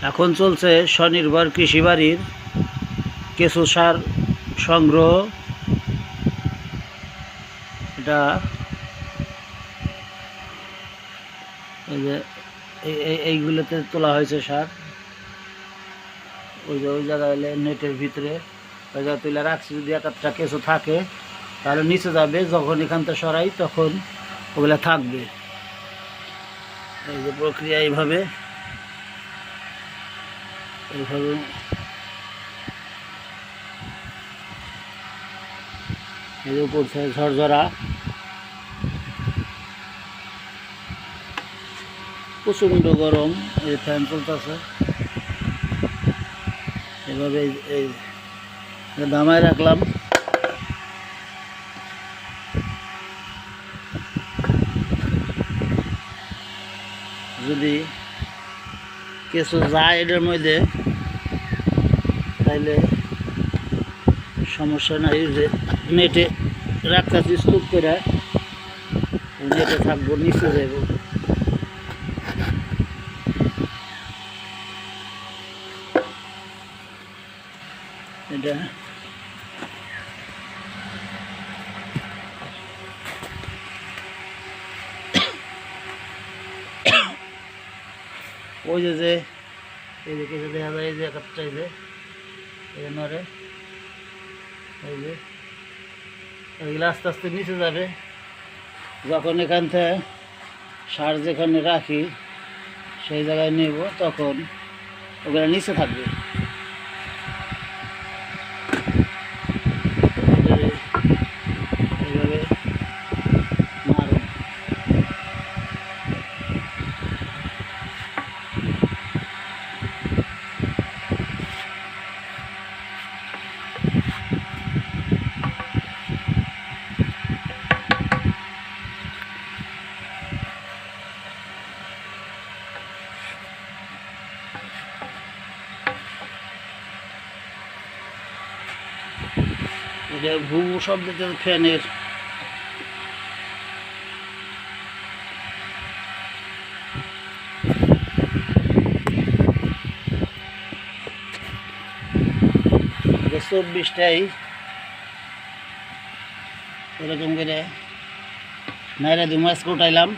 এখন চলছে স্বনির্ভর কৃষি বাড়ির কেঁচো সার সংগ্রহ। এটা এই যে এইগুলোতে তোলা হয়েছে সার। ওই জায়গায় নেটের ভিতরে ওই জায়গায় তুলে রাখছি। যদি একটা কেঁচো থাকে তাহলে নিচে যাবে, যখন এখান থেকে সরাই তখন ওগুলো থাকবে। এই যে প্রক্রিয়া এইভাবে এই যে উপর থেকে ঝরঝরা, প্রচণ্ড গরম, এই ফ্যান চলতেছে। এভাবে এই দামায় রাখলাম। যদি কিছু যায় এটার মধ্যে তাইলে সমস্যা নাই। যে নেটে রাখতেছি স্তূপ করে, নেটে থাকবো, নিচে যাব। এটা ওই যে এই যে কিছু দেখা যায়, এই যে একটা এই যে নড়ে, এই যে এগুলো আস্তে আস্তে নিচে যাবে। যখন এখান থেকে সার যেখানে রাখি সেই জায়গায় নেব, তখন ওগুলো নিচে থাকবে। এইভাবে মারুন। এটা ভু শব্দতে ফ্যানের এটা 24টাই এরকম করে নাইরা দিয়ে মাছ উঠাইলাম।